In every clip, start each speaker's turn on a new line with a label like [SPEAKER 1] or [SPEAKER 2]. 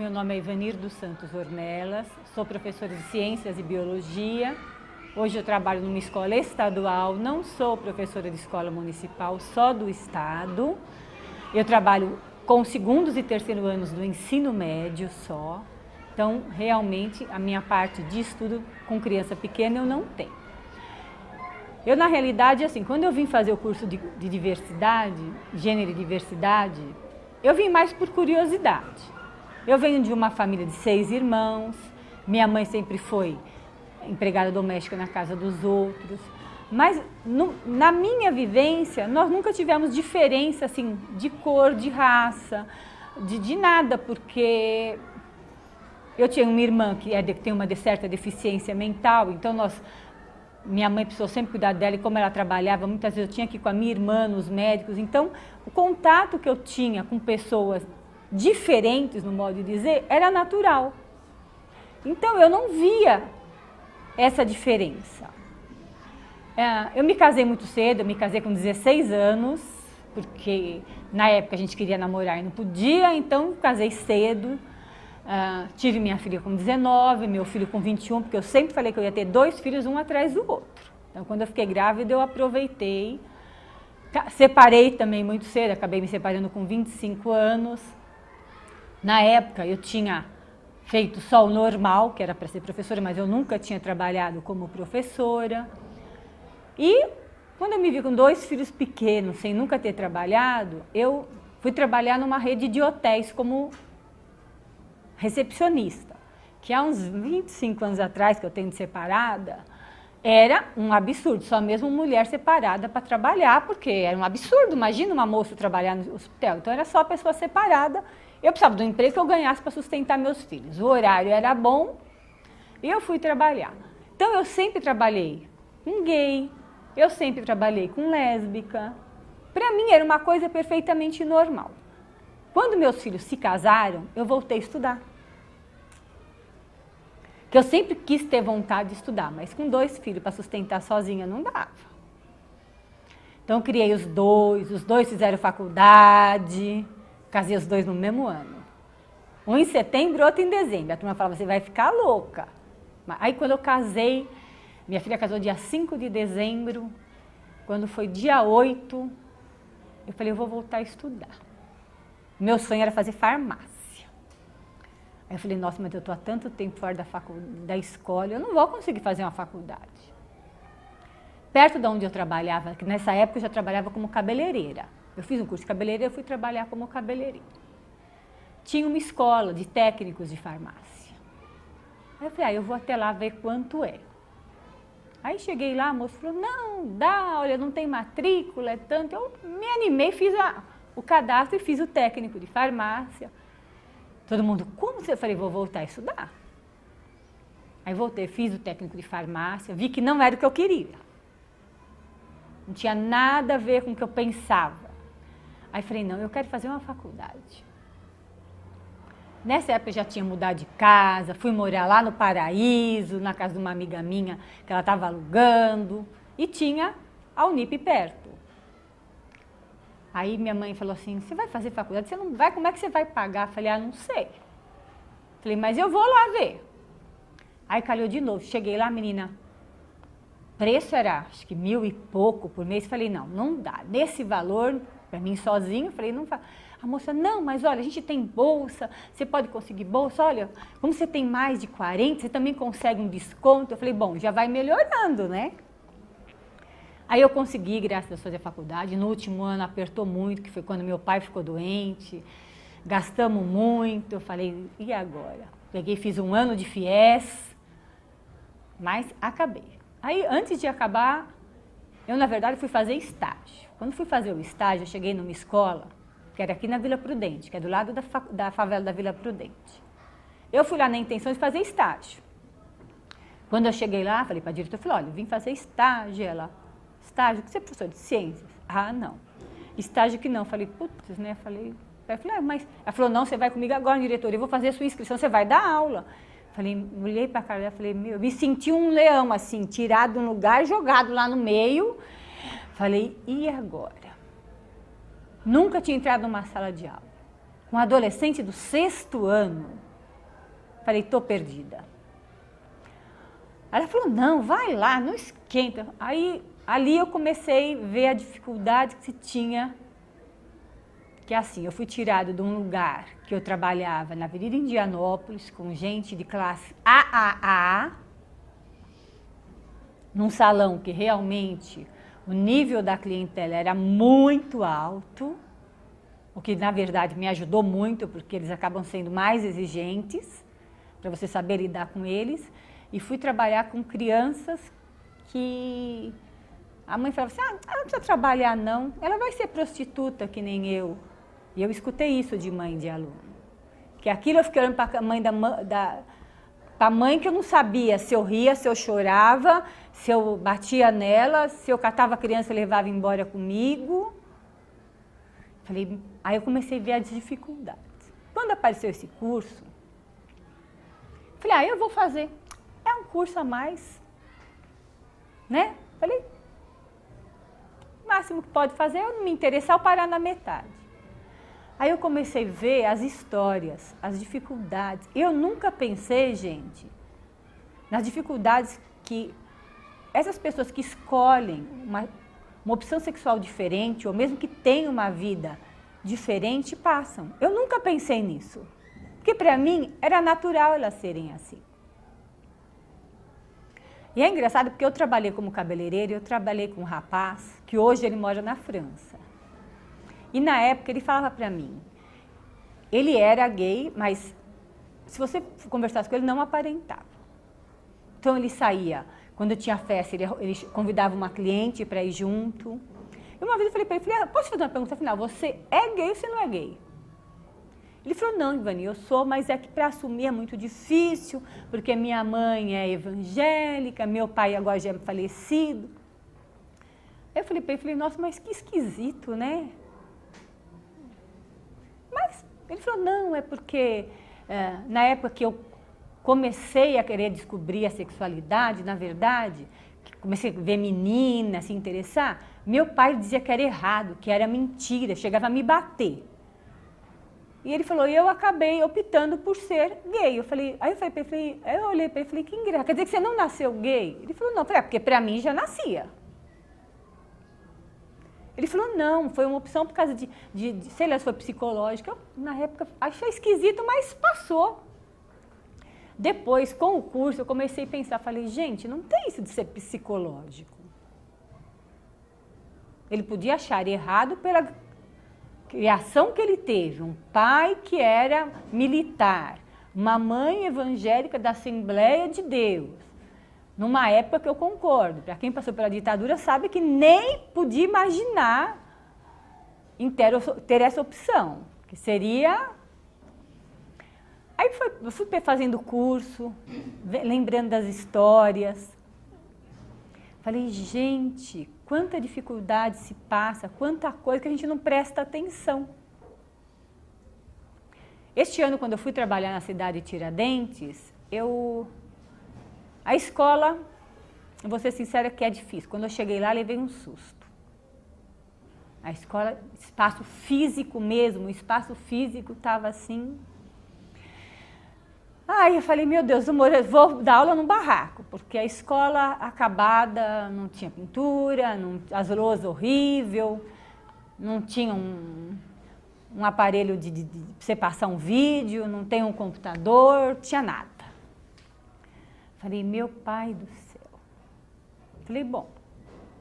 [SPEAKER 1] Meu nome é Ivanir dos Santos Ornelas, sou professora de Ciências e Biologia. Hoje eu trabalho numa escola estadual, não sou professora de escola municipal, só do estado. Eu trabalho com os segundos e terceiros anos do ensino médio só. Então, realmente, a minha parte de estudo com criança pequena eu não tenho. Eu, na realidade, assim, quando eu vim fazer o curso de diversidade, gênero e diversidade, eu vim mais por curiosidade. Eu venho de uma família de 6 irmãos, minha mãe sempre foi empregada doméstica na casa dos outros, mas na minha vivência, nós nunca tivemos diferença, assim, de cor, de raça, de nada, porque eu tinha uma irmã que tem uma certa deficiência mental, então minha mãe precisou sempre cuidar dela e como ela trabalhava, muitas vezes eu tinha que ir com a minha irmã nos médicos, então o contato que eu tinha com pessoas diferentes, no modo de dizer, era natural. Então eu não via essa diferença. Eu me casei muito cedo, eu me casei com 16 anos, porque na época a gente queria namorar e não podia, então casei cedo. Tive minha filha com 19, meu filho com 21, porque eu sempre falei que eu ia ter 2 filhos, um atrás do outro. Então, quando eu fiquei grávida, eu aproveitei. Separei também muito cedo, acabei me separando com 25 anos. Na época, eu tinha feito só o normal, que era para ser professora, mas eu nunca tinha trabalhado como professora. E, quando eu me vi com 2 filhos pequenos, sem nunca ter trabalhado, eu fui trabalhar numa rede de hotéis como recepcionista, que há uns 25 anos atrás, que eu tenho de separada, era um absurdo, só mesmo mulher separada para trabalhar, porque era um absurdo, imagina uma moça trabalhar no hospital, então era só pessoa separada, eu precisava de um emprego que eu ganhasse para sustentar meus filhos, o horário era bom e eu fui trabalhar. Então eu sempre trabalhei com gay, eu sempre trabalhei com lésbica, para mim era uma coisa perfeitamente normal. Quando meus filhos se casaram, eu voltei a estudar. Que eu sempre quis ter vontade de estudar, mas com 2 filhos para sustentar sozinha não dava. Então eu criei os dois fizeram faculdade, casei os 2 no mesmo ano. Um em setembro, outro em dezembro. A turma falava, você vai ficar louca. Aí quando eu casei, minha filha casou dia 5 de dezembro, quando foi dia 8, eu falei, eu vou voltar a estudar. Meu sonho era fazer farmácia. Aí eu falei, nossa, mas eu estou há tanto tempo fora da escola, eu não vou conseguir fazer uma faculdade. Perto de onde eu trabalhava, que nessa época eu já trabalhava como cabeleireira. Eu fiz um curso de cabeleireira, eu fui trabalhar como cabeleireira. Tinha uma escola de técnicos de farmácia. Aí eu falei, eu vou até lá ver quanto é. Aí cheguei lá, a moça falou, não, dá, olha, não tem matrícula, é tanto. Eu me animei, fiz o cadastro e fiz o técnico de farmácia. Todo mundo, como você? Eu falei, vou voltar a estudar. Aí voltei, fiz o técnico de farmácia, vi que não era o que eu queria. Não tinha nada a ver com o que eu pensava. Aí falei, não, eu quero fazer uma faculdade. Nessa época eu já tinha mudado de casa, fui morar lá no Paraíso, na casa de uma amiga minha que ela estava alugando, e tinha a Unip perto. Aí minha mãe falou assim, você vai fazer faculdade? Você não vai? Como é que você vai pagar? Falei, não sei. Falei, mas eu vou lá ver. Aí calhou de novo. Cheguei lá, menina, preço era, acho que 1.000 e pouco por mês. Falei, não dá. Nesse valor, para mim sozinho, falei, não faz. A moça, não, mas olha, a gente tem bolsa, você pode conseguir bolsa. Olha, como você tem mais de 40, você também consegue um desconto. Eu falei, bom, já vai melhorando, né? Aí eu consegui, graças a Deus, fazer a faculdade. No último ano apertou muito, que foi quando meu pai ficou doente. Gastamos muito. Eu falei, e agora? Peguei, fiz um ano de FIES, mas acabei. Aí, antes de acabar, eu, na verdade, fui fazer estágio. Quando fui fazer o estágio, eu cheguei numa escola, que era aqui na Vila Prudente, que é do lado da favela da Vila Prudente. Eu fui lá na intenção de fazer estágio. Quando eu cheguei lá, falei para a diretora, falei, olha, eu vim fazer estágio. Ela, estágio? Que você é professor de ciências? Ah, não. Estágio que não. Falei, putz, né? Falei, mas... Ela falou, não, você vai comigo agora, diretora, eu vou fazer a sua inscrição, você vai dar aula. Falei, olhei para a cara dela, falei, meu, eu me senti um leão, assim, tirado de um lugar, jogado lá no meio. Falei, e agora? Nunca tinha entrado numa sala de aula. Um adolescente do 6º ano, Falei, tô perdida. Ela falou, não, vai lá, não esquenta. Aí, ali eu comecei a ver a dificuldade que se tinha, que assim, eu fui tirada de um lugar que eu trabalhava na Avenida Indianópolis, com gente de classe AAA, num salão que realmente o nível da clientela era muito alto, o que na verdade me ajudou muito, porque eles acabam sendo mais exigentes, para você saber lidar com eles. E fui trabalhar com crianças que a mãe falava assim, ela não precisa trabalhar não, ela vai ser prostituta que nem eu. E eu escutei isso de mãe de aluno. Que aquilo eu fiquei olhando para a mãe pra mãe que eu não sabia se eu ria, se eu chorava, se eu batia nela, se eu catava a criança e levava embora comigo. Falei, aí eu comecei a ver as dificuldades. Quando apareceu esse curso, falei, eu vou fazer. É um curso a mais, né? Falei, o máximo que pode fazer é eu não me interessar ou parar na metade. Aí eu comecei a ver as histórias, as dificuldades. Eu nunca pensei, gente, nas dificuldades que essas pessoas que escolhem uma opção sexual diferente, ou mesmo que tenham uma vida diferente, passam. Eu nunca pensei nisso, porque para mim era natural elas serem assim. E é engraçado porque eu trabalhei como cabeleireira, eu trabalhei com um rapaz que hoje ele mora na França. E na época ele falava para mim, ele era gay, mas se você conversasse com ele, não aparentava. Então ele saía, quando tinha festa, ele convidava uma cliente para ir junto. E uma vez eu falei para ele, posso fazer uma pergunta final, você é gay ou você não é gay? Ele falou, não, Ivani, eu sou, mas é que para assumir é muito difícil, porque minha mãe é evangélica, meu pai agora já é falecido. Eu falei para ele, nossa, mas que esquisito, né? Mas ele falou, não, é porque na época que eu comecei a querer descobrir a sexualidade, na verdade, comecei a ver menina, se interessar, meu pai dizia que era errado, que era mentira, chegava a me bater. E ele falou, e eu acabei optando por ser gay. Aí eu olhei para ele e falei, que engraçado, quer dizer que você não nasceu gay? Ele falou, não, porque para mim já nascia. Ele falou, não, foi uma opção por causa sei lá, se foi psicológica. Eu, na época, achei esquisito, mas passou. Depois, com o curso, eu comecei a pensar, falei, gente, não tem isso de ser psicológico. Ele podia achar errado pela criação que ele teve, um pai que era militar, uma mãe evangélica da Assembleia de Deus, numa época que eu concordo, para quem passou pela ditadura sabe que nem podia imaginar ter essa opção, que seria... Aí eu fui fazendo curso, lembrando das histórias, falei, gente, quanta dificuldade se passa, quanta coisa que a gente não presta atenção. Este ano, quando eu fui trabalhar na cidade de Tiradentes, a escola, eu vou ser sincera que é difícil. Quando eu cheguei lá, levei um susto. A escola, espaço físico mesmo, o espaço físico estava assim... Aí eu falei, meu Deus, vou dar aula num barraco, porque a escola acabada, não tinha pintura, as lousas horrível, não tinha um aparelho de você passar um vídeo, não tem um computador, tinha nada. Falei, meu pai do céu. Falei, bom,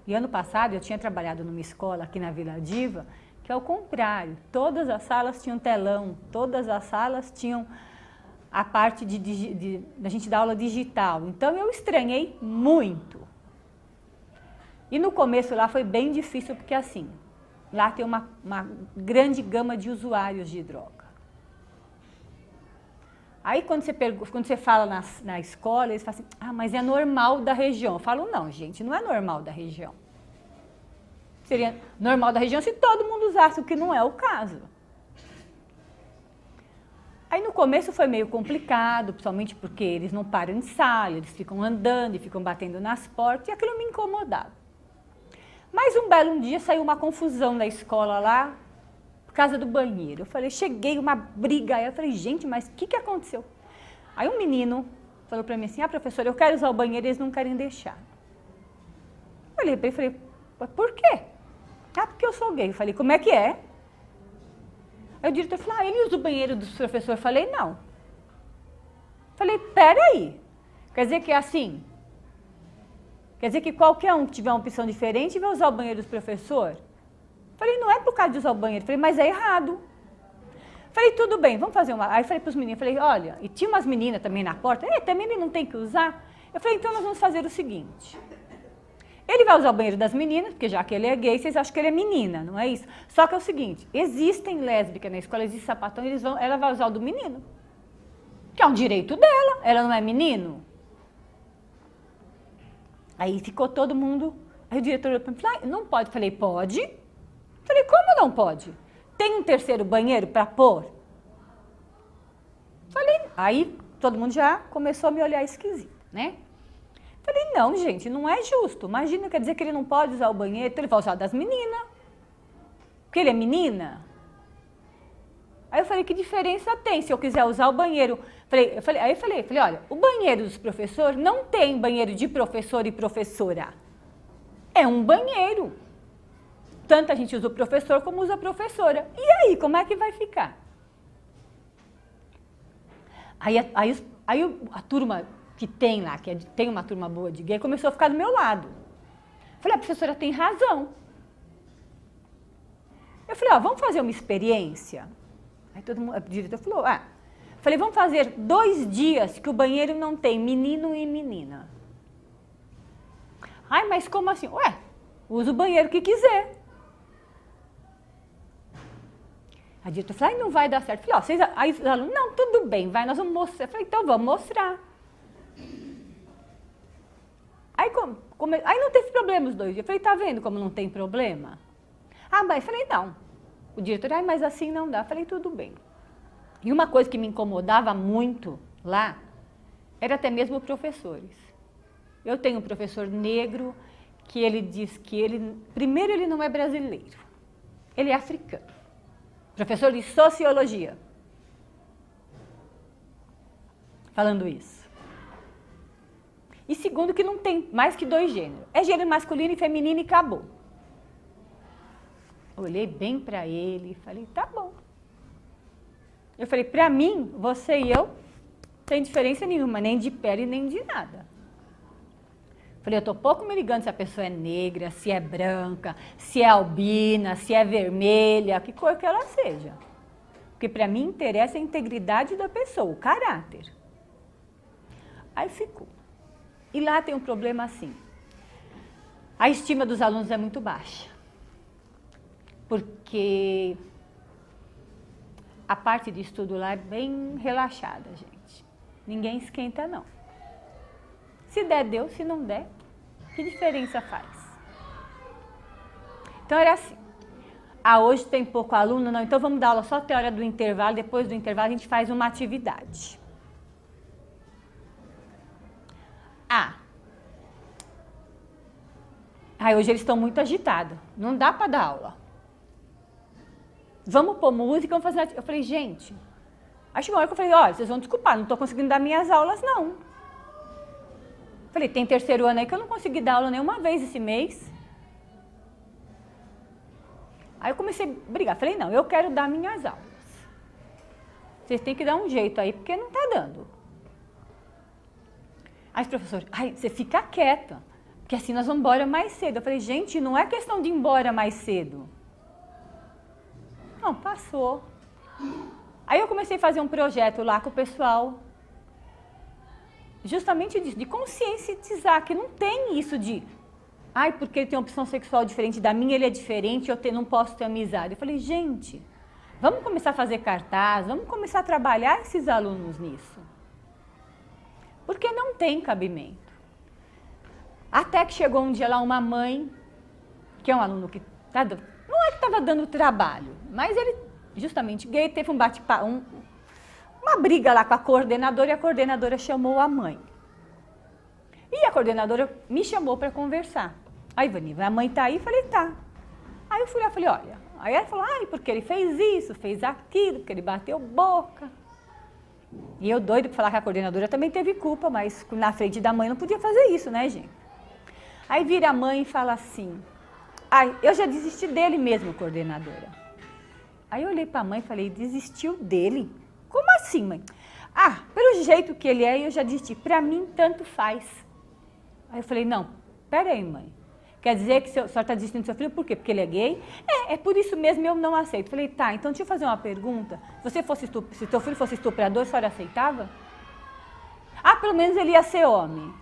[SPEAKER 1] e ano passado eu tinha trabalhado numa escola aqui na Vila Diva, que é o contrário, todas as salas tinham telão, todas as salas tinham... a parte da gente dar aula digital. Então, eu estranhei muito. E no começo lá foi bem difícil, porque assim, lá tem uma grande gama de usuários de droga. Aí, quando você fala na escola, eles falam assim, mas é normal da região. Eu falo, não, gente, não é normal da região. Seria normal da região se todo mundo usasse, o que não é o caso. Aí no começo foi meio complicado, principalmente porque eles não param em sala, eles ficam andando e ficam batendo nas portas, e aquilo me incomodava. Mas um belo dia saiu uma confusão na escola lá, por causa do banheiro. Eu falei, cheguei, uma briga, aí eu falei, gente, mas o que aconteceu? Aí um menino falou pra mim assim, professora, eu quero usar o banheiro e eles não querem deixar. Eu olhei pra ele e falei, por quê? Porque eu sou gay. Eu falei, como é que é? Aí o diretor falou, ele usa o banheiro dos professores. Eu falei, não. Falei, peraí. Quer dizer que é assim? Quer dizer que qualquer um que tiver uma opção diferente vai usar o banheiro dos professores? Falei, não é por causa de usar o banheiro. Falei, mas é errado. Falei, tudo bem, vamos fazer uma... Aí falei para os meninos, falei, olha, e tinha umas meninas também na porta, também ele não tem que usar. Eu falei, então nós vamos fazer o seguinte. Ele vai usar o banheiro das meninas, porque já que ele é gay, vocês acham que ele é menina, não é isso? Só que é o seguinte, existem lésbicas na escola, existe sapatão, ela vai usar o do menino. Que é um direito dela, ela não é menino. Aí ficou todo mundo, aí o diretor olhou para mim e falou, não pode. Falei, pode. Falei, como não pode? Tem um terceiro banheiro para pôr? Falei, aí todo mundo já começou a me olhar esquisito, né? Falei, não, gente, não é justo. Imagina, quer dizer que ele não pode usar o banheiro, então ele vai usar das meninas. Porque ele é menina. Aí eu falei, que diferença tem se eu quiser usar o banheiro? Aí eu falei, olha, o banheiro dos professores não tem banheiro de professor e professora. É um banheiro. Tanto a gente usa o professor como usa a professora. E aí, como é que vai ficar? Aí a turma que tem lá, tem uma turma boa de gay, começou a ficar do meu lado. Falei, a professora tem razão. Eu falei, vamos fazer uma experiência? Aí todo mundo, a diretora falou, Falei, vamos fazer 2 dias que o banheiro não tem menino e menina. Ai, mas como assim? Usa o banheiro que quiser. A diretora falou, não vai dar certo. Falei, aí os alunos, não, tudo bem, vai, nós vamos mostrar. Eu falei, então vamos mostrar. Aí não teve problema os 2 dias. Eu falei, tá vendo como não tem problema? Mas eu falei, não. O diretor, mas assim não dá. Eu falei, tudo bem. E uma coisa que me incomodava muito lá, era até mesmo professores. Eu tenho um professor negro que ele diz que primeiro ele não é brasileiro, ele é africano. Professor de sociologia. Falando isso. E segundo, que não tem mais que 2 gêneros. É gênero masculino e feminino e acabou. Olhei bem para ele e falei, tá bom. Eu falei, para mim, você e eu, não tem diferença nenhuma, nem de pele, nem de nada. Falei, eu tô pouco me ligando se a pessoa é negra, se é branca, se é albina, se é vermelha, que cor que ela seja. Porque para mim interessa a integridade da pessoa, o caráter. Aí ficou. E lá tem um problema assim. A estima dos alunos é muito baixa. Porque a parte de estudo lá é bem relaxada, gente. Ninguém esquenta, não. Se der, deu. Se não der, que diferença faz? Então, era assim. Hoje tem pouco aluno? Não, então vamos dar aula só até a hora do intervalo. Depois do intervalo, a gente faz uma atividade. Hoje eles estão muito agitados. Não dá para dar aula. Vamos pôr música, vamos fazer... Eu falei, gente... Aí chegou uma hora que eu falei, olha, vocês vão desculpar, não estou conseguindo dar minhas aulas, não. Falei, tem 3º ano aí que eu não consegui dar aula nenhuma vez esse mês. Aí eu comecei a brigar. Falei, não, eu quero dar minhas aulas. Vocês têm que dar um jeito aí, porque não está dando. Aí os professores, você fica quieta, porque assim nós vamos embora mais cedo. Eu falei, gente, não é questão de ir embora mais cedo. Não, passou. Aí eu comecei a fazer um projeto lá com o pessoal, justamente de conscientizar que não tem isso de, porque ele tem uma opção sexual diferente da minha, ele é diferente, não posso ter amizade. Eu falei, gente, vamos começar a fazer cartaz, vamos começar a trabalhar esses alunos nisso. Porque não tem cabimento. Até que chegou um dia lá uma mãe, que é um aluno que não é que estava dando trabalho, mas ele, justamente gay, teve um bate-papo, uma briga lá com a coordenadora, e a coordenadora chamou a mãe. E a coordenadora me chamou para conversar. Aí, Vaniva, a mãe tá aí? Eu falei, tá. Aí eu fui lá, falei, olha. Aí ela falou, porque ele fez isso, fez aquilo, porque ele bateu boca. E eu doido para falar que a coordenadora também teve culpa, mas na frente da mãe não podia fazer isso, né, gente? Aí vira a mãe e fala assim, eu já desisti dele mesmo, coordenadora. Aí eu olhei para a mãe e falei, desistiu dele? Como assim, mãe? Pelo jeito que ele é, eu já desisti. Para mim, tanto faz. Aí eu falei, não, peraí, mãe. Quer dizer que a senhora está desistindo do seu filho por quê? Porque ele é gay? É por isso mesmo eu não aceito. Falei, tá, então deixa eu fazer uma pergunta. Se teu filho fosse estuprador, a senhora aceitava? Pelo menos ele ia ser homem.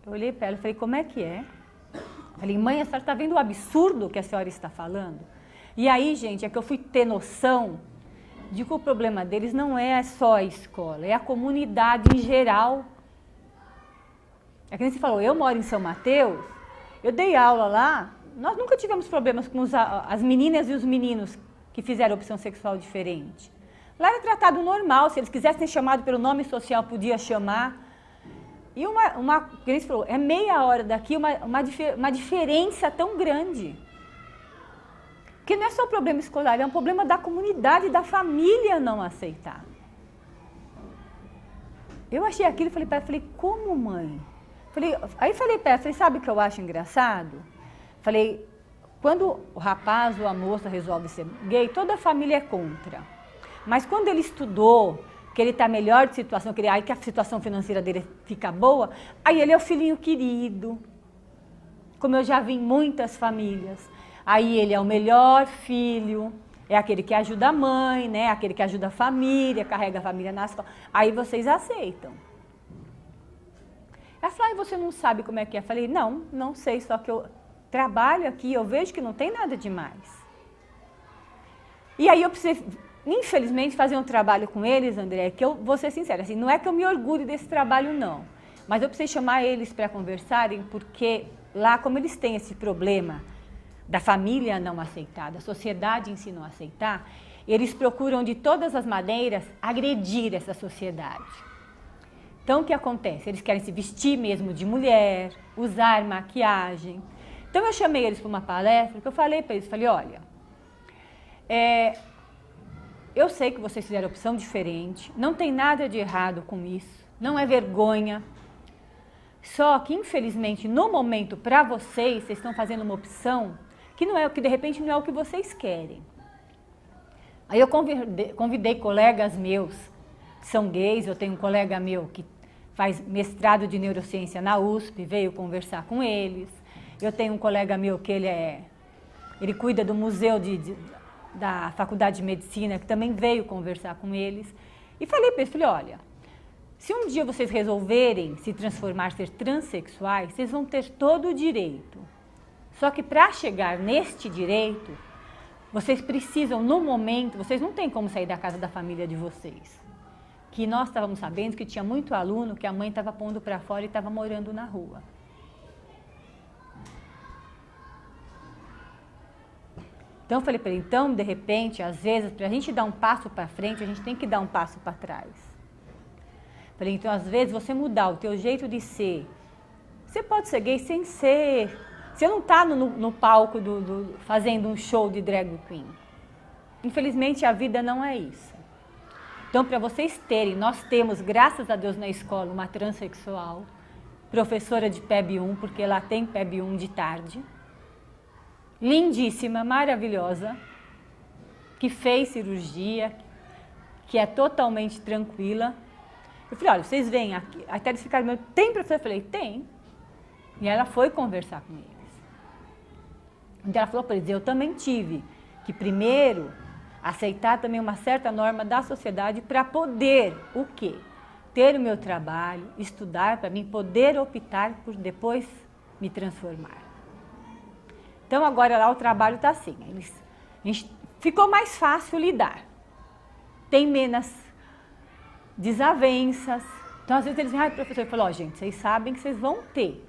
[SPEAKER 1] Eu olhei para ela e falei, como é que é? Falei, mãe, a senhora está vendo o absurdo que a senhora está falando? E aí, gente, é que eu fui ter noção de que o problema deles não é só a escola, é a comunidade em geral. É que nem você falou, eu moro em São Mateus, eu dei aula lá, nós nunca tivemos problemas com as meninas e os meninos que fizeram opção sexual diferente. Lá era tratado normal, se eles quisessem ser chamados pelo nome social, podia chamar. E que nem você falou, é meia hora daqui, uma diferença tão grande. Que não é só um problema escolar, é um problema da comunidade, da família não aceitar. Eu achei aquilo e falei para ela, como mãe? Aí falei para ela, sabe o que eu acho engraçado? Falei, quando o rapaz ou a moça resolve ser gay, toda a família é contra. Mas quando ele estudou, que ele está melhor de situação, que a situação financeira dele fica boa, aí ele é o filhinho querido. Como eu já vi em muitas famílias. Aí ele é o melhor filho, é aquele que ajuda a mãe, né? Aquele que ajuda a família, carrega a família nas costas. Aí vocês aceitam. Ela falou, você não sabe como é que é? Eu falei, não sei, só que eu trabalho aqui, eu vejo que não tem nada demais. E aí eu precisei, infelizmente, fazer um trabalho com eles, André, que eu vou ser sincera, assim, não é que eu me orgulho desse trabalho, não. Mas eu precisei chamar eles para conversarem, porque lá, como eles têm esse problema da família não aceitar, da sociedade em si não aceitar, eles procuram de todas as maneiras agredir essa sociedade. Então, o que acontece? Eles querem se vestir mesmo de mulher, usar maquiagem. Então, eu chamei eles para uma palestra, que eu falei para eles, olha, eu sei que vocês fizeram opção diferente, não tem nada de errado com isso, não é vergonha. Só que, infelizmente, no momento, para vocês estão fazendo uma opção que não é o que, de repente, não é o que vocês querem. Aí eu convidei colegas meus que são gays, eu tenho um colega meu que faz mestrado de neurociência na USP, veio conversar com eles. Eu tenho um colega meu que ele cuida do museu da Faculdade de Medicina, que também veio conversar com eles. E falei para eles, olha, se um dia vocês resolverem se transformar, ser transexuais, vocês vão ter todo o direito. Só que para chegar neste direito, vocês precisam, no momento, vocês não têm como sair da casa da família de vocês. Que nós estávamos sabendo que tinha muito aluno que a mãe estava pondo para fora e estava morando na rua. Então eu falei para ele, de repente, às vezes, para a gente dar um passo para frente, a gente tem que dar um passo para trás. Falei, então às vezes você mudar o teu jeito de ser, você pode ser gay sem ser. Você não está no palco fazendo um show de drag queen. Infelizmente a vida não é isso. Então, para vocês terem, nós temos, graças a Deus, na escola, uma transexual, professora de PEB 1, porque lá tem PEB 1 de tarde, lindíssima, maravilhosa, que fez cirurgia, que é totalmente tranquila. Eu falei, olha, vocês vêm aqui, até eles ficaram, tem professor? Eu falei, tem. E ela foi conversar com eles. Então ela falou para eles, eu também tive que primeiro aceitar também uma certa norma da sociedade para poder, o quê? Ter o meu trabalho, estudar, para mim poder optar por depois me transformar. Então agora lá o trabalho está assim, ficou mais fácil lidar. Tem menos desavenças. Então às vezes eles dizem, professor, eu falo, gente, vocês sabem que vocês vão ter.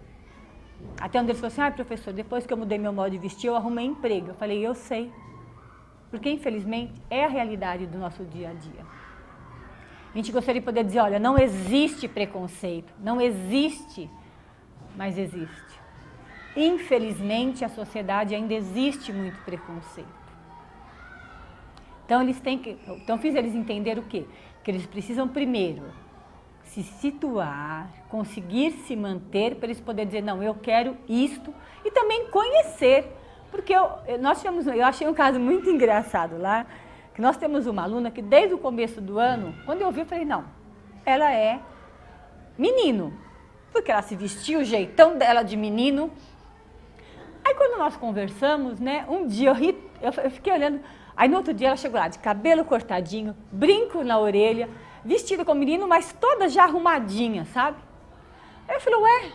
[SPEAKER 1] Até onde eles falaram assim, professor, depois que eu mudei meu modo de vestir, eu arrumei emprego. Eu falei, eu sei. Porque, infelizmente, é a realidade do nosso dia a dia. A gente gostaria de poder dizer, olha, não existe preconceito, não existe, mas existe. Infelizmente, a sociedade ainda existe muito preconceito. Então, fiz eles entender o quê? que eles precisam primeiro se situar, conseguir se manter para eles poderem dizer, não, eu quero isto, e também conhecer, porque eu achei um caso muito engraçado lá, que nós temos uma aluna que desde o começo do ano, quando eu vi, eu falei, não, ela é menino, porque ela se vestiu, o jeitão dela de menino. Aí quando nós conversamos, né, um dia eu fiquei olhando, aí no outro dia ela chegou lá de cabelo cortadinho, brinco na orelha, vestida como menino, mas toda já arrumadinha, sabe? Aí eu falei, ué?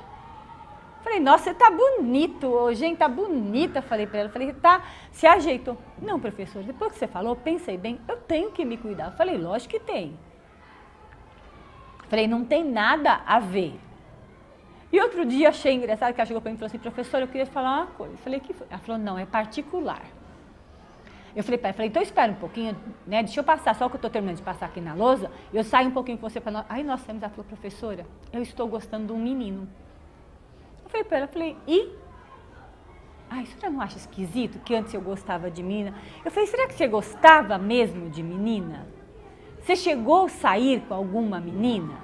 [SPEAKER 1] Falei, nossa, você tá bonito hoje, hein? Tá bonita, falei pra ela. Falei, tá, se ajeitou. Não, professor, depois que você falou, pensei bem, eu tenho que me cuidar. Falei, lógico que tem. Falei, não tem nada a ver. E outro dia achei engraçado que ela chegou pra mim e falou assim, professor, eu queria falar uma coisa. Eu falei, que foi? Ela falou, não, é particular. Eu falei, pai, então espera um pouquinho, né? Deixa eu passar, só que eu estou terminando de passar aqui na lousa, eu saio um pouquinho com você para nós. Aí nós saímos, ela falou, professora, eu estou gostando de um menino. Eu falei para ela, e? Ai, a senhora não acha esquisito que antes eu gostava de menina? Eu falei, será que você gostava mesmo de menina? Você chegou a sair com alguma menina?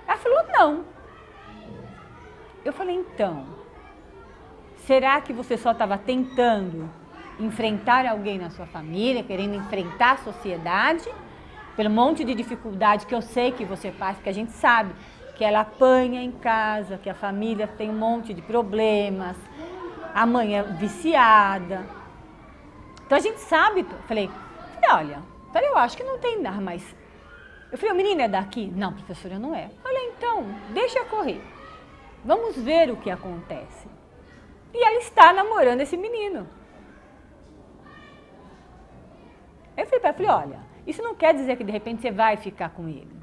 [SPEAKER 1] Ela falou, não. Eu falei, então, será que você só estava tentando enfrentar alguém na sua família, querendo enfrentar a sociedade, pelo monte de dificuldade que eu sei que você passa, porque a gente sabe que ela apanha em casa, que a família tem um monte de problemas, a mãe é viciada. Então a gente sabe, falei, olha, eu acho que não tem nada, mas... Eu falei, o menino é daqui? Não, professora, não é. Falei, então, deixa correr. Vamos ver o que acontece. E ela está namorando esse menino. Aí eu falei para ela, olha, isso não quer dizer que de repente você vai ficar com ele.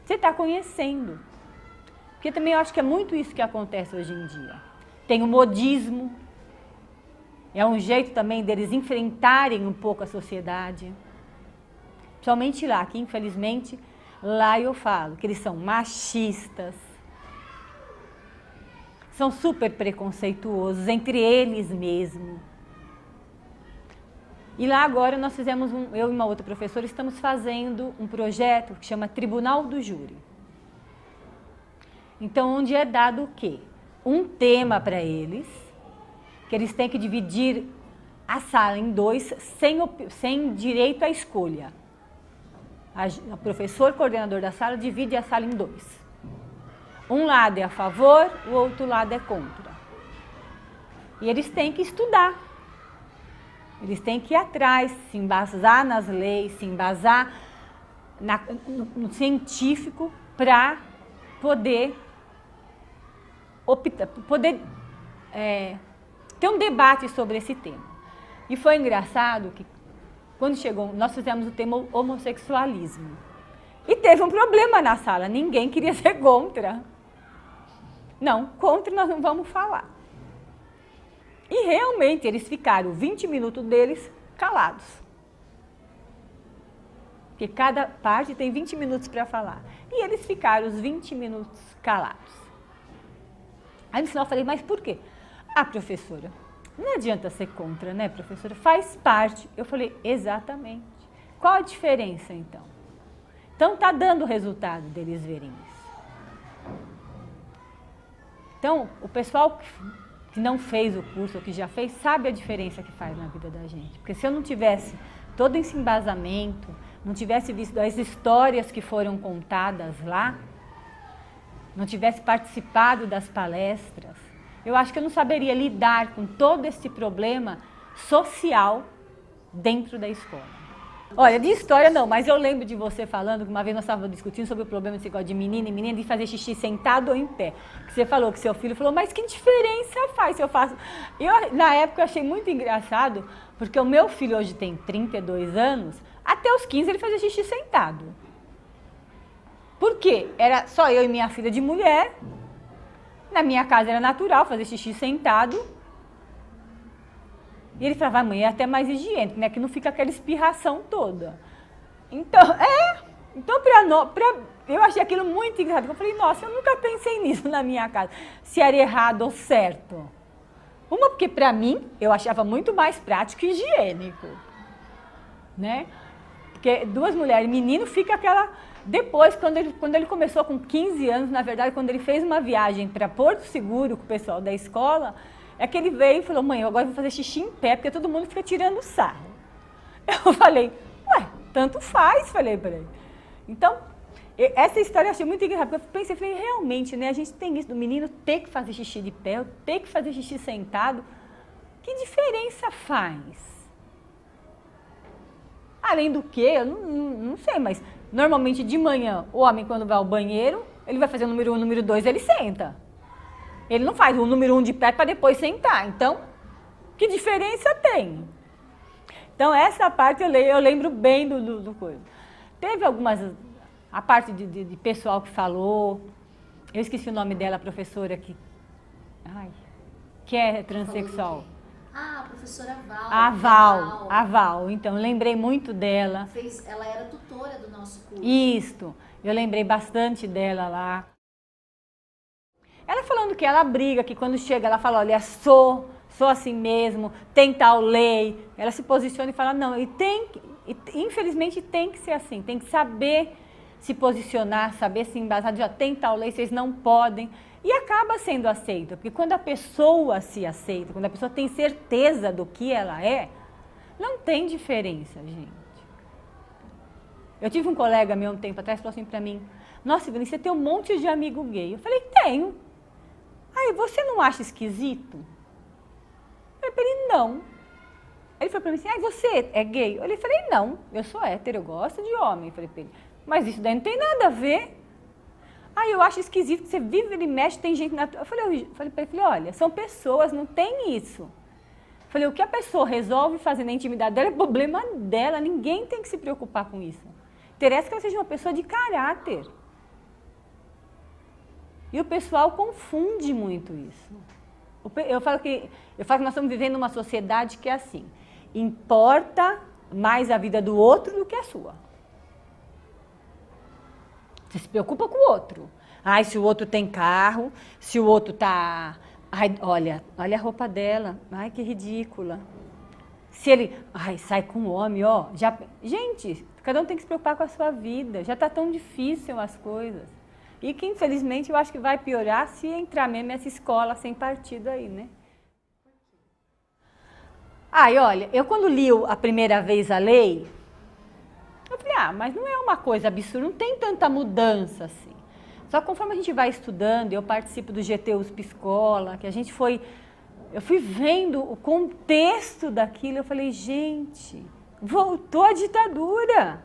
[SPEAKER 1] Você está conhecendo. Porque também eu acho que é muito isso que acontece hoje em dia. Tem o modismo, é um jeito também deles enfrentarem um pouco a sociedade. Principalmente lá, que infelizmente, lá eu falo que eles são machistas, são super preconceituosos entre eles mesmos. E lá agora nós fizemos, eu e uma outra professora, estamos fazendo um projeto que chama Tribunal do Júri. Então, onde é dado o quê? Um tema para eles, que eles têm que dividir a sala em dois, sem direito à escolha. O professor coordenador da sala divide a sala em dois. Um lado é a favor, o outro lado é contra. E eles têm que estudar. Eles têm que ir atrás, se embasar nas leis, se embasar no científico para poder ter um debate sobre esse tema. E foi engraçado que quando chegou, nós fizemos o tema homossexualismo. E teve um problema na sala, ninguém queria ser contra. Não, contra nós não vamos falar. E realmente eles ficaram 20 minutos deles calados. Porque cada parte tem 20 minutos para falar. E eles ficaram os 20 minutos calados. Aí no final eu falei, mas por quê? Ah, professora, não adianta ser contra, né, professora? Faz parte. Eu falei, exatamente. Qual a diferença, então? Então, está dando o resultado deles verem isso. Então, o pessoal que não fez o curso, ou que já fez, sabe a diferença que faz na vida da gente. Porque se eu não tivesse todo esse embasamento, não tivesse visto as histórias que foram contadas lá, não tivesse participado das palestras, eu acho que eu não saberia lidar com todo esse problema social dentro da escola. Olha, de história não, mas eu lembro de você falando que uma vez nós estávamos discutindo sobre o problema desse negócio de menina e menina de fazer xixi sentado ou em pé. Que você falou que seu filho falou, mas que diferença faz se eu faço? Na época eu achei muito engraçado, porque o meu filho hoje tem 32 anos, até os 15 ele fazia xixi sentado. Por quê? Era só eu e minha filha de mulher, na minha casa era natural fazer xixi sentado. E ele falava, mãe, é até mais higiênico, né? Que não fica aquela espirração toda. Então, eu achei aquilo muito engraçado. Eu falei, nossa, eu nunca pensei nisso na minha casa. Se era errado ou certo. Porque para mim, eu achava muito mais prático e higiênico. Né? Porque duas mulheres, menino fica aquela... Depois, quando ele começou com 15 anos, na verdade, quando ele fez uma viagem para Porto Seguro com o pessoal da escola, é que ele veio e falou, mãe, eu agora vou fazer xixi em pé, porque todo mundo fica tirando sarro. Eu falei, ué, tanto faz, falei para ele. Então, essa história eu achei muito engraçada, porque eu pensei, falei, realmente, né, a gente tem isso do menino ter que fazer xixi de pé, ter que fazer xixi sentado, que diferença faz? Além do que, eu não sei, mas normalmente de manhã, o homem quando vai ao banheiro, ele vai fazer o número 1, o número 2, ele senta. Ele não faz o número 1 de pé para depois sentar. Então, que diferença tem? Então, essa parte eu lembro bem do coisa. Teve algumas, a parte de pessoal que falou, eu esqueci o nome dela, a professora que é transexual.
[SPEAKER 2] Ah, a professora Val.
[SPEAKER 1] A Val. Então, eu lembrei muito dela.
[SPEAKER 2] Ela era tutora do nosso curso.
[SPEAKER 1] Isso, eu lembrei bastante dela lá. Ela falando que ela briga, que quando chega ela fala, olha, sou assim mesmo, tem tal lei. Ela se posiciona e fala, não, infelizmente tem que ser assim, tem que saber se posicionar, saber se embasar, já tem tal lei, vocês não podem. E acaba sendo aceita, porque quando a pessoa se aceita, quando a pessoa tem certeza do que ela é, não tem diferença, gente. Eu tive um colega meu um tempo atrás, falou assim pra mim, nossa, Ivani, você tem um monte de amigo gay. Eu falei, tenho. Aí, você não acha esquisito? Eu falei pra ele, não. Ele falou pra mim assim, você é gay? Eu falei, não, eu sou hétero, eu gosto de homem. Eu falei pra ele, mas isso daí não tem nada a ver. Eu acho esquisito que você vive, ele mexe, tem gente na... Eu falei pra ele, olha, são pessoas, não tem isso. Eu falei, o que a pessoa resolve fazer na intimidade dela é problema dela, ninguém tem que se preocupar com isso. Interessa que ela seja uma pessoa de caráter. E o pessoal confunde muito isso. Eu falo que nós estamos vivendo uma sociedade que é assim, importa mais a vida do outro do que a sua. Você se preocupa com o outro. Se o outro tem carro, se o outro tá... olha a roupa dela. Que ridícula. Se ele... sai com um homem, já... Gente, cada um tem que se preocupar com a sua vida. Já tá tão difícil as coisas. E que, infelizmente, eu acho que vai piorar se entrar mesmo essa escola sem partido aí, né? Olha, eu quando li a primeira vez a lei... Eu falei, mas não é uma coisa absurda, não tem tanta mudança assim. Só que conforme a gente vai estudando, eu participo do GT USP Escola, que eu fui vendo o contexto daquilo, eu falei, gente, voltou a ditadura.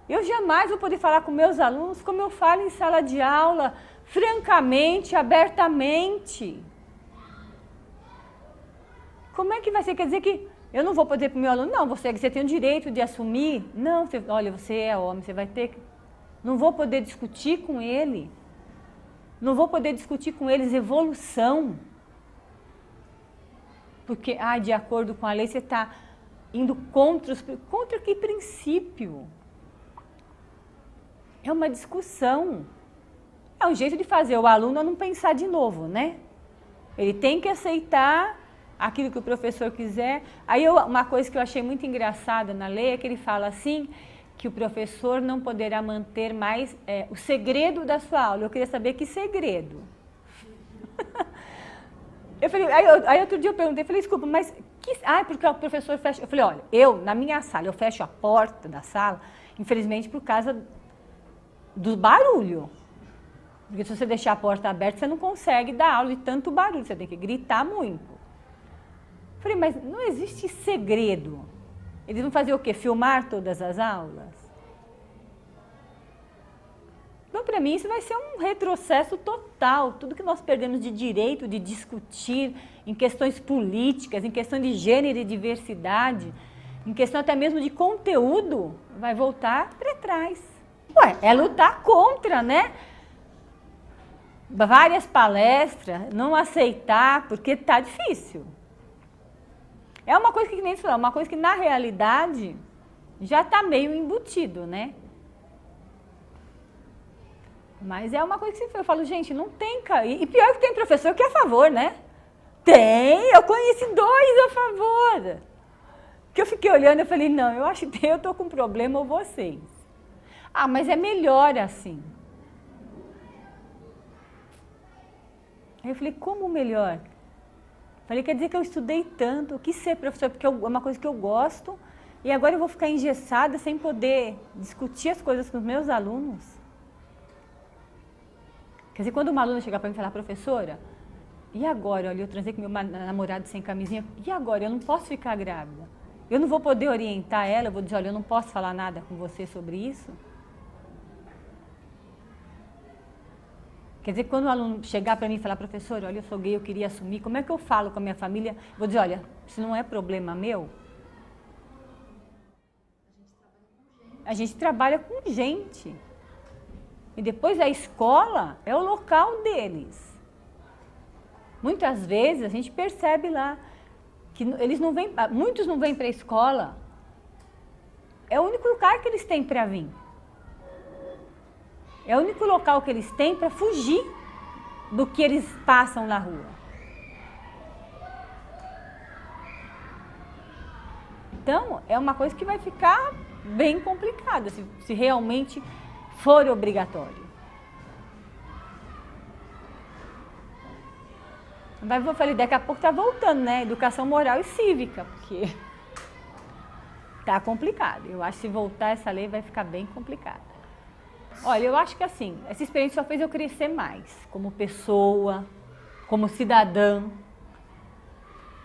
[SPEAKER 1] Eu jamais vou poder falar com meus alunos como eu falo em sala de aula, francamente, abertamente. Como é que vai ser? Quer dizer que eu não vou poder para o meu aluno, não, você tem o direito de assumir. Não, olha, você é homem, você vai ter que... Não vou poder discutir com ele. Não vou poder discutir com eles evolução. Porque, de acordo com a lei, você está indo contra que princípio? É uma discussão. É um jeito de fazer o aluno não pensar de novo, né? Ele tem que aceitar aquilo que o professor quiser. Uma coisa que eu achei muito engraçada na lei é que ele fala assim, que o professor não poderá manter mais o segredo da sua aula. Eu queria saber que segredo. Aí outro dia eu perguntei, falei, desculpa, mas... porque o professor fecha... Eu falei, olha, na minha sala, eu fecho a porta da sala, infelizmente por causa do barulho. Porque se você deixar a porta aberta, você não consegue dar aula de tanto barulho, você tem que gritar muito. Falei, mas não existe segredo. Eles vão fazer o quê? Filmar todas as aulas? Então, para mim, isso vai ser um retrocesso total. Tudo que nós perdemos de direito de discutir em questões políticas, em questão de gênero e diversidade, em questão até mesmo de conteúdo, vai voltar para trás. É lutar contra, né? Várias palestras, não aceitar, porque está difícil. É uma coisa que nem se falou, uma coisa que na realidade já está meio embutido, né? Mas é uma coisa que eu falo, gente, não tem... E pior que tem professor que é a favor, né? Tem, eu conheci 2 a favor. Porque eu fiquei olhando e falei, não, eu acho que eu estou com problema ou vocês. Ah, mas é melhor assim. Aí eu falei, como melhor? Falei, quer dizer que eu estudei tanto, eu quis ser professora, porque é uma coisa que eu gosto, e agora eu vou ficar engessada sem poder discutir as coisas com os meus alunos? Quer dizer, quando uma aluna chegar para mim e falar, professora, e agora? Olha, eu transei com meu namorado sem camisinha, e agora? Eu não posso ficar grávida. Eu não vou poder orientar ela, eu vou dizer, olha, eu não posso falar nada com você sobre isso? Quer dizer, quando o aluno chegar para mim e falar, professora, olha, eu sou gay, eu queria assumir, como é que eu falo com a minha família? Vou dizer, olha, isso não é problema meu. A gente trabalha com gente. E depois a escola é o local deles. Muitas vezes a gente percebe lá que eles não vêm, muitos não vêm para a escola. É o único lugar que eles têm para vir. É o único local que eles têm para fugir do que eles passam na rua. Então, é uma coisa que vai ficar bem complicada, se realmente for obrigatório. Mas eu falei, daqui a pouco está voltando, né? Educação moral e cívica, porque está complicado. Eu acho que se voltar essa lei vai ficar bem complicada. Olha, eu acho que assim, essa experiência só fez eu crescer mais, como pessoa, como cidadã.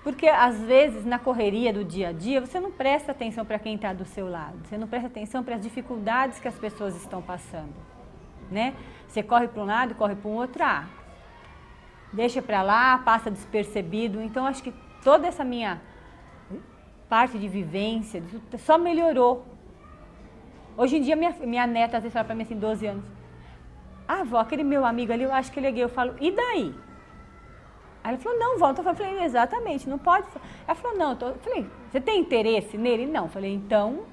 [SPEAKER 1] Porque às vezes na correria do dia a dia, você não presta atenção para quem está do seu lado, você não presta atenção para as dificuldades que as pessoas estão passando, né? Você corre para um lado, corre para o outro, deixa para lá, passa despercebido. Então, acho que toda essa minha parte de vivência só melhorou. Hoje em dia, minha neta às vezes fala para mim assim, 12 anos, vó, aquele meu amigo ali, eu acho que ele é gay. Eu falo, e daí? Aí ela falou, não, vó, eu falei, exatamente, não pode. Ela falou, não, eu falei, você tem interesse nele? Não, eu falei, então,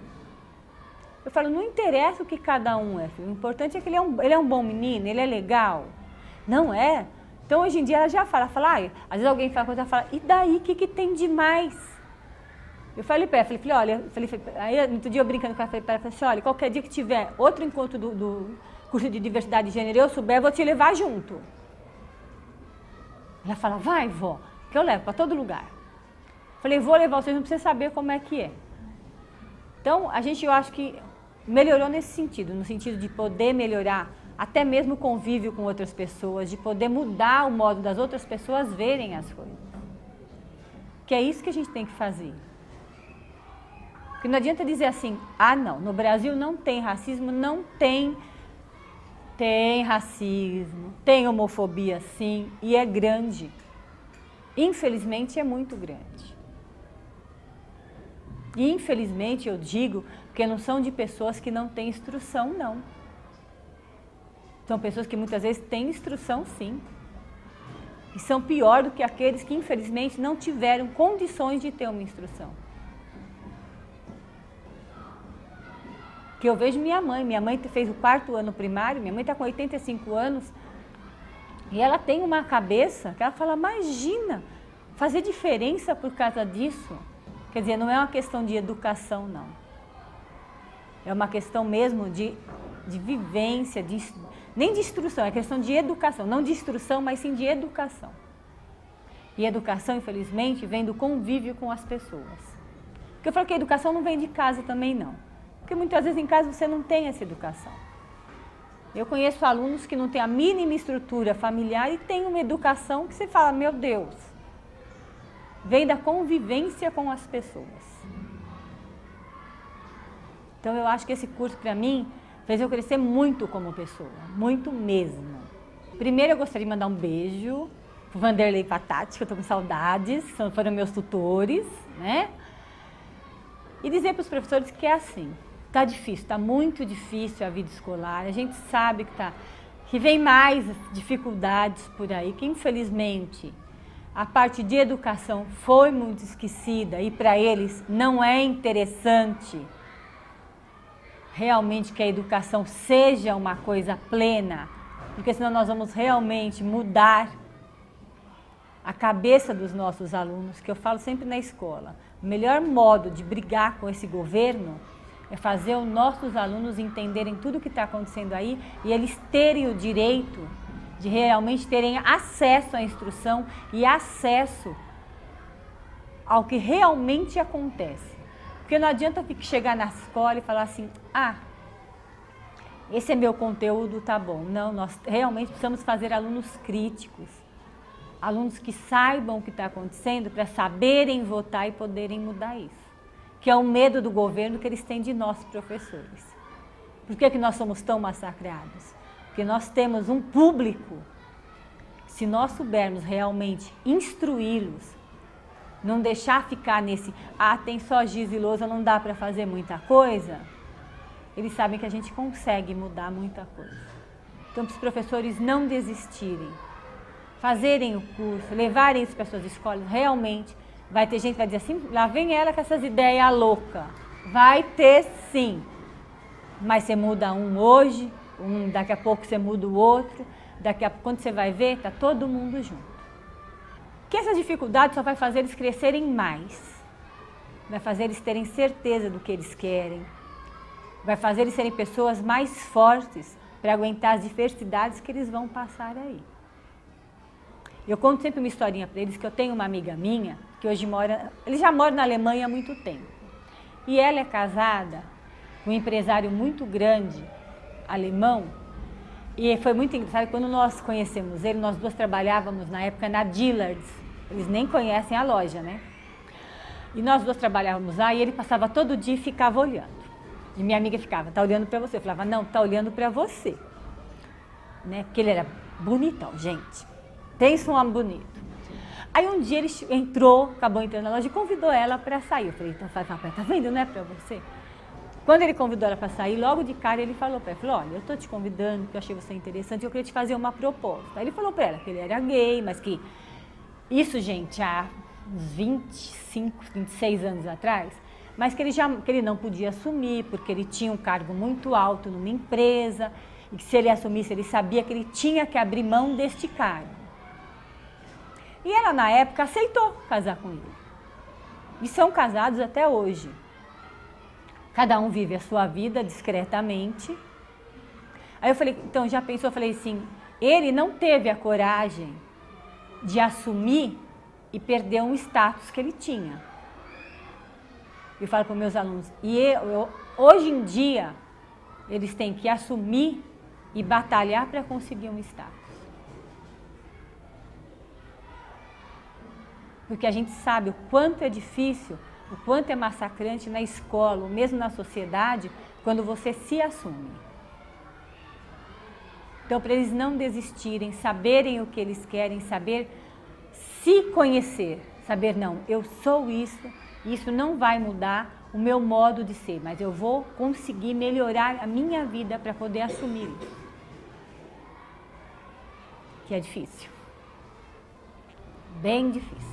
[SPEAKER 1] eu falo, não interessa o que cada um é, filho. O importante é que ele é um bom menino, ele é legal. Não é? Então, hoje em dia, ela já fala, às vezes alguém fala coisa, ela fala, e daí, o que tem de mais? Eu falei para ela, falei, olha, aí outro dia eu brincando com ela, falei para ela, assim, olha, qualquer dia que tiver outro encontro do curso de diversidade de gênero, eu souber, eu vou te levar junto. Ela fala, vai, vó, que eu levo para todo lugar. Falei, vou levar vocês, não precisa saber como é que é. Então, eu acho que melhorou nesse sentido, no sentido de poder melhorar até mesmo o convívio com outras pessoas, de poder mudar o modo das outras pessoas verem as coisas. Que é isso que a gente tem que fazer. Porque não adianta dizer assim, não, no Brasil não tem racismo, não tem. Tem racismo, tem homofobia sim, e é grande. Infelizmente é muito grande. E infelizmente eu digo, porque não são de pessoas que não têm instrução, não. São pessoas que muitas vezes têm instrução sim. E são pior do que aqueles que infelizmente não tiveram condições de ter uma instrução. Que eu vejo minha mãe fez o 4º ano primário, minha mãe está com 85 anos, e ela tem uma cabeça que ela fala, imagina, fazer diferença por causa disso. Quer dizer, não é uma questão de educação, não. É uma questão mesmo de vivência, nem de instrução, é questão de educação, não de instrução, mas sim de educação. E educação, infelizmente, vem do convívio com as pessoas. Porque eu falo que a educação não vem de casa também, não. Porque muitas vezes em casa você não tem essa educação. Eu conheço alunos que não têm a mínima estrutura familiar e têm uma educação que você fala, meu Deus, vem da convivência com as pessoas. Então eu acho que esse curso para mim fez eu crescer muito como pessoa, muito mesmo. Primeiro eu gostaria de mandar um beijo pro Vanderlei Patati, que eu tô com saudades, que foram meus tutores, né? E dizer para os professores que é assim. Está difícil, está muito difícil a vida escolar, a gente sabe que vem mais dificuldades por aí, que infelizmente a parte de educação foi muito esquecida e para eles não é interessante realmente que a educação seja uma coisa plena, porque senão nós vamos realmente mudar a cabeça dos nossos alunos, que eu falo sempre na escola. O melhor modo de brigar com esse governo é fazer os nossos alunos entenderem tudo o que está acontecendo aí e eles terem o direito de realmente terem acesso à instrução e acesso ao que realmente acontece. Porque não adianta chegar na escola e falar assim, esse é meu conteúdo, tá bom. Não, nós realmente precisamos fazer alunos críticos, alunos que saibam o que está acontecendo para saberem votar e poderem mudar isso. Que é o medo do governo que eles têm de nós, professores. Por que nós somos tão massacrados? Porque nós temos um público, se nós soubermos realmente instruí-los, não deixar ficar nesse, tem só giz e lousa, não dá para fazer muita coisa, eles sabem que a gente consegue mudar muita coisa. Então, para os professores não desistirem, fazerem o curso, levarem isso para as suas escolas, realmente, vai ter gente que vai dizer assim, lá vem ela com essas ideias loucas. Vai ter sim, mas você muda um hoje, daqui a pouco você muda o outro, daqui a pouco, quando você vai ver, está todo mundo junto. Que essa dificuldade só vai fazer eles crescerem mais, vai fazer eles terem certeza do que eles querem, vai fazer eles serem pessoas mais fortes para aguentar as diversidades que eles vão passar aí. Eu conto sempre uma historinha para eles, que eu tenho uma amiga minha, que hoje ele já mora na Alemanha há muito tempo, e ela é casada com um empresário muito grande, alemão, e foi muito engraçado, quando nós conhecemos ele, nós duas trabalhávamos na época na Dillard's, eles nem conhecem a loja, né? E nós duas trabalhávamos lá e ele passava todo dia e ficava olhando. E minha amiga ficava, tá olhando para você? Eu falava, não, tá olhando para você. Né? Porque ele era bonitão, gente. Pensa um homem bonito. Aí um dia ele acabou entrando na loja e convidou ela para sair. Eu falei, então tá vendo, não é para você? Quando ele convidou ela para sair, logo de cara ele falou para ela, olha, eu tô te convidando porque eu achei você interessante e eu queria te fazer uma proposta. Aí ele falou para ela que ele era gay, mas que isso, gente, há uns 25, 26 anos atrás, mas que ele não podia assumir porque ele tinha um cargo muito alto numa empresa e que se ele assumisse, ele sabia que ele tinha que abrir mão deste cargo. E ela, na época, aceitou casar com ele. E são casados até hoje. Cada um vive a sua vida discretamente. Aí eu falei, então já pensou? Eu falei assim, ele não teve a coragem de assumir e perder um status que ele tinha. Eu falo para os meus alunos, hoje em dia, eles têm que assumir e batalhar para conseguir um status. Porque a gente sabe o quanto é difícil, o quanto é massacrante na escola, ou mesmo na sociedade, quando você se assume. Então, para eles não desistirem, saberem o que eles querem, saber se conhecer, saber, não, eu sou isso não vai mudar o meu modo de ser, mas eu vou conseguir melhorar a minha vida para poder assumir isso. Que é difícil. Bem difícil.